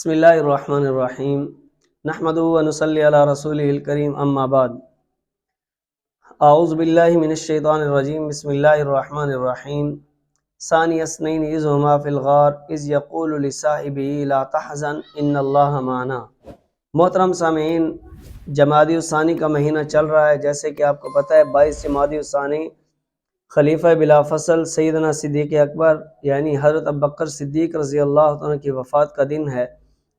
بسم اللہ الرحمن الرحیم نحمدہ و نصلی علی رسولہ الکریم اما بعد اعوذ باللہ من الشیطان الرجیم بسم اللہ الرحمن الرحیم ثانی اثنین اذ ہما فی الغار اذ یقول لصاحبہ لا تحزن ان اللہ معنا۔ محترم سامعین، جمادی الثانی کا مہینہ چل رہا ہے۔ جیسے کہ آپ کو پتہ ہے 22 جمادی الثانی خلیفہ بلا فصل سیدنا صدیق اکبر یعنی حضرت ابوبکر صدیق رضی اللہ عنہ کی وفات کا دن ہے۔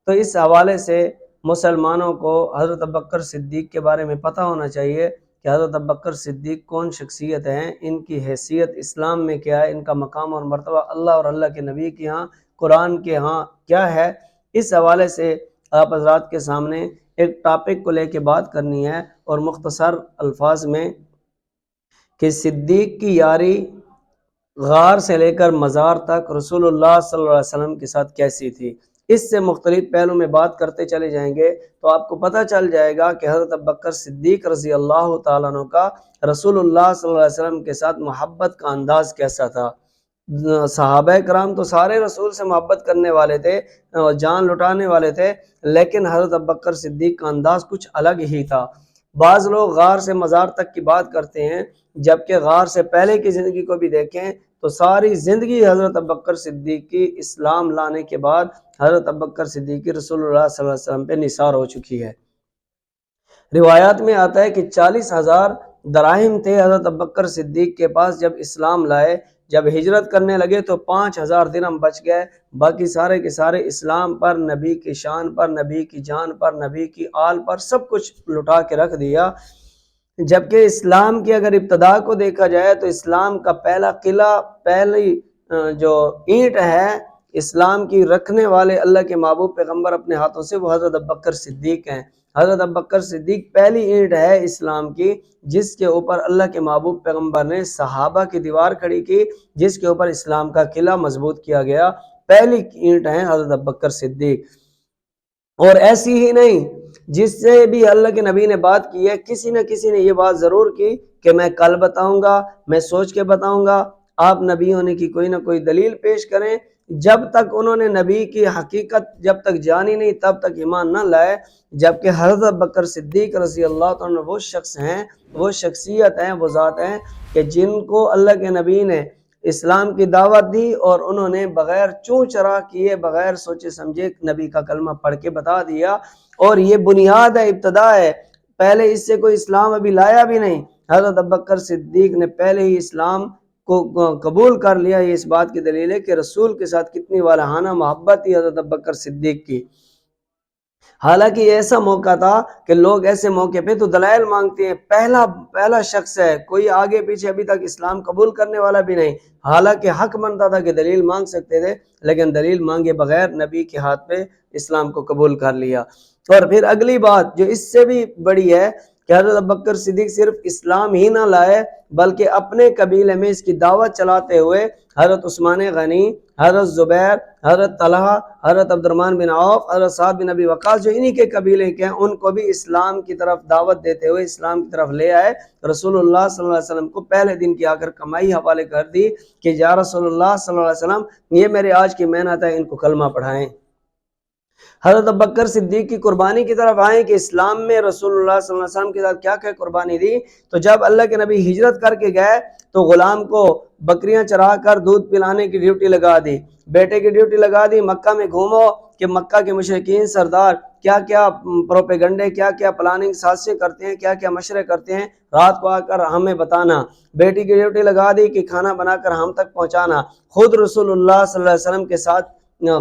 تو اس حوالے سے مسلمانوں کو حضرت ابوبکر صدیق کے بارے میں پتہ ہونا چاہیے کہ حضرت ابوبکر صدیق کون شخصیت ہیں، ان کی حیثیت اسلام میں کیا ہے، ان کا مقام اور مرتبہ اللہ اور اللہ کے نبی کے ہاں، قرآن کے ہاں کیا ہے۔ اس حوالے سے آپ حضرات کے سامنے ایک ٹاپک کو لے کے بات کرنی ہے اور مختصر الفاظ میں کہ صدیق کی یاری غار سے لے کر مزار تک رسول اللہ صلی اللہ علیہ وسلم کے ساتھ کیسی تھی، اس سے مختلف پہلو میں بات کرتے چلے جائیں گے تو آپ کو پتہ چل جائے گا کہ حضرت ابوبکر صدیق رضی اللہ تعالیٰ عنہ کا رسول اللہ صلی اللہ علیہ وسلم کے ساتھ محبت کا انداز کیسا تھا۔ صحابہ کرام تو سارے رسول سے محبت کرنے والے تھے، جان لٹانے والے تھے، لیکن حضرت ابوبکر صدیق کا انداز کچھ الگ ہی تھا۔ بعض لوگ غار سے مزار تک کی بات کرتے ہیں، جبکہ غار سے پہلے کی زندگی کو بھی دیکھیں تو ساری زندگی حضرت ابوبکر صدیق کی اسلام لانے کے بعد حضرت ابوبکر صدیق کی رسول اللہ صلی اللہ علیہ وسلم پہ نثار ہو چکی ہے۔ روایات میں آتا ہے کہ 40,000 دراہم تھے حضرت ابوبکر صدیق کے پاس جب اسلام لائے۔ جب ہجرت کرنے لگے تو 5,000 درہم بچ گئے، باقی سارے کے سارے اسلام پر، نبی کی شان پر، نبی کی جان پر، نبی کی آل پر سب کچھ لٹا کے رکھ دیا۔ جبکہ اسلام کی اگر ابتدا کو دیکھا جائے تو اسلام کا پہلا قلعہ، پہلی جو اینٹ ہے اسلام کی رکھنے والے اللہ کے محبوب پیغمبر اپنے ہاتھوں سے، وہ حضرت ابوبکر صدیق ہیں۔ حضرت ابوبکر صدیق پہلی اینٹ ہے اسلام کی جس کے اوپر اللہ کے محبوب پیغمبر نے صحابہ کی دیوار کھڑی کی، جس کے اوپر اسلام کا قلعہ مضبوط کیا گیا۔ پہلی اینٹ ہے حضرت ابوبکر صدیق۔ اور ایسی ہی نہیں، جس سے بھی اللہ کے نبی نے بات کی ہے، کسی نہ کسی نے یہ بات ضرور کی کہ میں کل بتاؤں گا، میں سوچ کے بتاؤں گا۔ آپ نبی ہونے کی کوئی نہ کوئی دلیل پیش کریں۔ جب تک انہوں نے نبی کی حقیقت جب تک جانی نہیں تب تک ایمان نہ لائے۔ جبکہ حضرت ابوبکر صدیق رضی اللہ عنہ وہ شخص ہیں، وہ شخصیت ہیں، وہ ذات ہیں کہ جن کو اللہ کے نبی نے اسلام کی دعوت دی اور انہوں نے بغیر چوں چرا کیے، بغیر سوچے سمجھے نبی کا کلمہ پڑھ کے بتا دیا۔ اور یہ بنیاد ہے، ابتدا ہے، پہلے اس سے کوئی اسلام ابھی لایا بھی نہیں۔ حضرت ابوبکر صدیق نے پہلے ہی اسلام کو قبول کر لیا۔ یہ اس بات کی دلیل ہے کہ رسول کے ساتھ کتنی والہانہ محبت تھی حضرت ابوبکر صدیق کی۔ حالانکہ یہ ایسا موقع تھا کہ لوگ ایسے موقع پہ تو دلائل مانگتے ہیں، پہلا شخص ہے، کوئی آگے پیچھے ابھی تک اسلام قبول کرنے والا بھی نہیں۔ حالانکہ حق بنتا تھا کہ دلیل مانگ سکتے تھے، لیکن دلیل مانگے بغیر نبی کے ہاتھ پہ اسلام کو قبول کر لیا۔ اور پھر اگلی بات جو اس سے بھی بڑی ہے کہ حضرت ابوبکر صدیق صرف اسلام ہی نہ لائے بلکہ اپنے قبیلے میں اس کی دعوت چلاتے ہوئے حضرت عثمان غنی، حضرت زبیر، حضرت طلحہ، حضرت عبد الرحمن بن عوف، حضرت سعد بن ابی وقاص جو انہی کے قبیلے کے ہیں، ان کو بھی اسلام کی طرف دعوت دیتے ہوئے اسلام کی طرف لے آئے۔ رسول اللہ صلی اللہ علیہ وسلم کو پہلے دن کی آ کر کمائی حوالے کر دی کہ یا رسول اللہ صلی اللہ علیہ وسلم، یہ میرے آج کی محنت ہے، ان کو کلمہ پڑھائیں۔ حضرت ابوبکر صدیق کی قربانی کی طرف آئیں کہ اسلام میں رسول اللہ صلی اللہ علیہ وسلم کے ساتھ کیا کیا قربانی دی۔ تو جب اللہ کے نبی ہجرت کر کے گئے تو غلام کو بکریاں چرا کر دودھ پلانے کی ڈیوٹی لگا دی، بیٹے کی ڈیوٹی لگا دی، مکہ میں گھومو کہ مکہ کے مشرکین سردار کیا کیا پروپیگنڈے، کیا کیا پلاننگ سازشیں کرتے ہیں، کیا کیا مشورے کرتے ہیں، رات کو آ کر ہمیں بتانا۔ بیٹی کی ڈیوٹی لگا دی کہ کھانا بنا کر ہم تک پہنچانا۔ خود رسول اللہ صلی اللہ علیہ وسلم کے ساتھ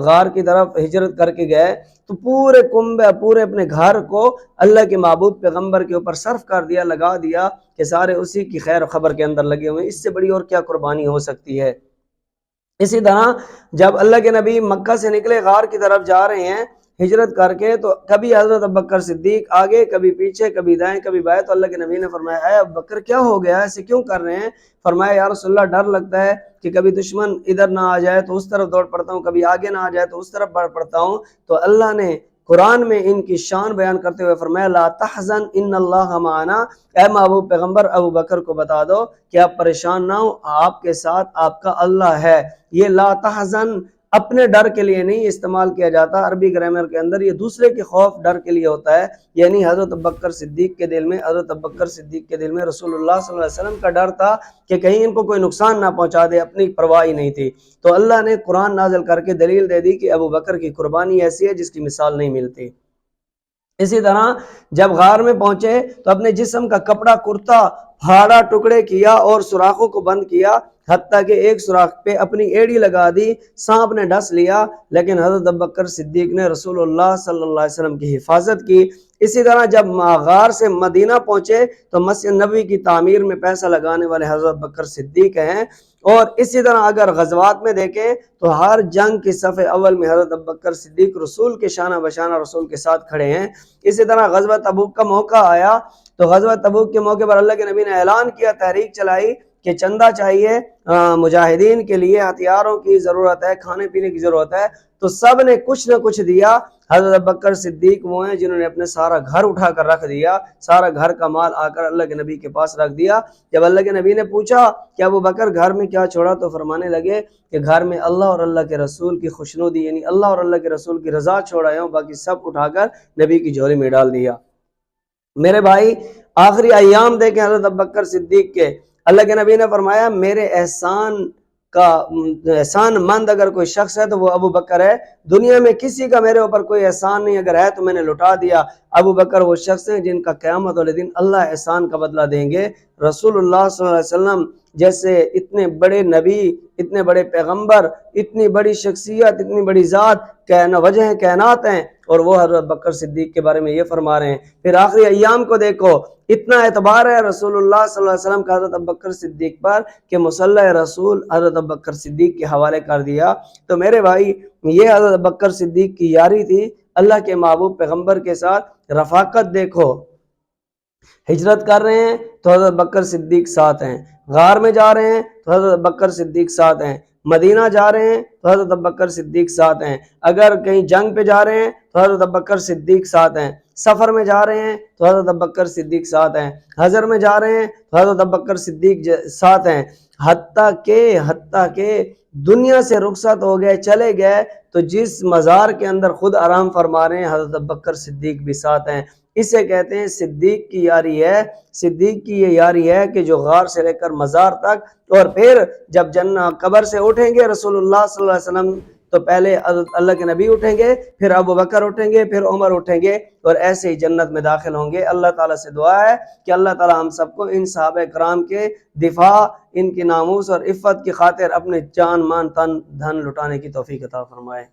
غار کی طرف ہجرت کر کے گئے تو پورے کنبے، پورے اپنے گھر کو اللہ کے محبوب پیغمبر کے اوپر صرف کر دیا، لگا دیا کہ سارے اسی کی خیر و خبر کے اندر لگے ہوئے ہیں۔ اس سے بڑی اور کیا قربانی ہو سکتی ہے۔ اسی طرح جب اللہ کے نبی مکہ سے نکلے غار کی طرف جا رہے ہیں ہجرت کر کے تو کبھی حضرت ابوبکر صدیق آگے، کبھی پیچھے، کبھی دائیں کبھی بائیں، تو اللہ کے نبی نے فرمایا اے ابوبکر کیا ہو گیا، ایسے کیوں کر رہے ہیں؟ فرمایا یا رسول اللہ ڈر لگتا ہے کہ کبھی دشمن ادھر نہ آ جائے تو اس طرف دوڑ پڑتا ہوں، کبھی آگے نہ آ جائے تو اس طرف بڑھ پڑتا ہوں۔ تو اللہ نے قرآن میں ان کی شان بیان کرتے ہوئے فرمایا لا تحزن ان اللہ معنا، اے محبوب پیغمبر ابوبکر کو بتا دو کہ آپ پریشان نہ ہو، آپ کے ساتھ آپ کا اللہ ہے۔ یہ لا تحزن اپنے ڈر کے لیے نہیں استعمال کیا جاتا، عربی گرامر کے اندر یہ دوسرے کے خوف ڈر کے لیے ہوتا ہے، یعنی حضرت ابوبکر صدیق کے دل میں رسول اللہ صلی اللہ علیہ وسلم کا ڈر تھا کہ کہیں ان کو کوئی نقصان نہ پہنچا دے، اپنی پرواہ ہی نہیں تھی۔ تو اللہ نے قرآن نازل کر کے دلیل دے دی کہ ابوبکر کی قربانی ایسی ہے جس کی مثال نہیں ملتی۔ اسی طرح جب غار میں پہنچے تو اپنے جسم کا کپڑا کرتا پھاڑا، ٹکڑے کیا اور سوراخوں کو بند کیا، حتیٰ کہ ایک سوراخ پہ اپنی ایڑی لگا دی، سانپ نے ڈس لیا، لیکن حضرت ابوبکر صدیق نے رسول اللہ صلی اللہ علیہ وسلم کی حفاظت کی۔ اسی طرح جب غار سے مدینہ پہنچے تو مسجد نبوی کی تعمیر میں پیسہ لگانے والے حضرت ابوبکر صدیق ہیں۔ اور اسی طرح اگر غزوات میں دیکھیں تو ہر جنگ کے صف اول میں حضرت ابوبکر صدیق رسول کے شانہ بشانہ رسول کے ساتھ کھڑے ہیں۔ اسی طرح غزوہ تبوک کا موقع آیا تو غزوہ تبوک کے موقع پر اللہ کے نبی نے اعلان کیا، تحریک چلائی کہ چندہ چاہیے، مجاہدین کے لیے ہتھیاروں کی ضرورت ہے، کھانے پینے کی ضرورت ہے، تو سب نے کچھ نہ کچھ دیا۔ حضرت ابوبکر صدیق وہ ہیں جنہوں نے اپنے سارا گھر اٹھا کر رکھ دیا، سارا گھر کا مال آ کر اللہ کے نبی کے پاس رکھ دیا۔ جب اللہ کے نبی نے پوچھا کہ ابوبکر گھر میں کیا چھوڑا، تو فرمانے لگے کہ گھر میں اللہ اور اللہ کے رسول کی خوشنودی، یعنی اللہ اور اللہ کے رسول کی رضا چھوڑا ہوں، باقی سب اٹھا کر نبی کی جھولی میں ڈال دیا۔ میرے بھائی، آخری ایام دیکھیں حضرت ابوبکر صدیق کے، اللہ کے نبی نے فرمایا میرے احسان مند اگر کوئی شخص ہے تو وہ ابوبکر ہے، دنیا میں کسی کا میرے اوپر کوئی احسان نہیں، اگر ہے تو میں نے لٹا دیا۔ ابوبکر وہ شخص ہیں جن کا قیامت والے دن اللہ احسان کا بدلہ دیں گے۔ رسول اللہ صلی اللہ علیہ وسلم جیسے اتنے بڑے نبی، اتنے بڑے پیغمبر، اتنی بڑی شخصیت، اتنی بڑی ذات، وجہ کائنات ہیں، اور وہ حضرت ابوبکر صدیق کے بارے میں یہ فرما رہے ہیں۔ پھر آخری ایام کو دیکھو، اتنا اعتبار ہے رسول اللہ صلی اللہ علیہ وسلم کا حضرت ابوبکر صدیق پر کہ مصلی رسول حضرت ابوبکر صدیق کے حوالے کر دیا۔ تو میرے بھائی، یہ حضرت ابوبکر صدیق کی یاری تھی اللہ کے محبوب پیغمبر کے ساتھ۔ رفاقت دیکھو، ہجرت کر رہے ہیں تو حضرت ابوبکر صدیق ساتھ ہیں، غار میں جا رہے ہیں تو حضرت ابوبکر صدیق ساتھ ہیں، مدینہ جا رہے ہیں تو حضرت ابوبکر صدیق ساتھ ہیں، اگر کہیں جنگ پہ جا رہے ہیں تو حضرت ابوبکر صدیق ساتھ ہیں، سفر میں جا رہے ہیں تو حضرت ابوبکر صدیق ساتھ ہیں، حضر میں جا رہے ہیں تو حضرت ابوبکر صدیق ساتھ ہیں، حتیٰ کہ دنیا سے رخصت ہو گئے، چلے گئے، تو جس مزار کے اندر خود آرام فرما رہے ہیں حضرت ابوبکر صدیق بھی ساتھ ہیں۔ اسے کہتے ہیں صدیق کی یاری ہے۔ صدیق کی یہ یاری ہے کہ جو غار سے لے کر مزار تک، اور پھر جب قبر سے اٹھیں گے رسول اللہ صلی اللہ علیہ وسلم تو پہلے اللہ کے نبی اٹھیں گے، پھر ابوبکر اٹھیں گے، پھر عمر اٹھیں گے، اور ایسے ہی جنت میں داخل ہوں گے۔ اللہ تعالیٰ سے دعا ہے کہ اللہ تعالیٰ ہم سب کو ان صحابہ کرام کے دفاع، ان کی ناموس اور عفت کی خاطر اپنے جان مان تن دھن لٹانے کی توفیق عطا فرمائے۔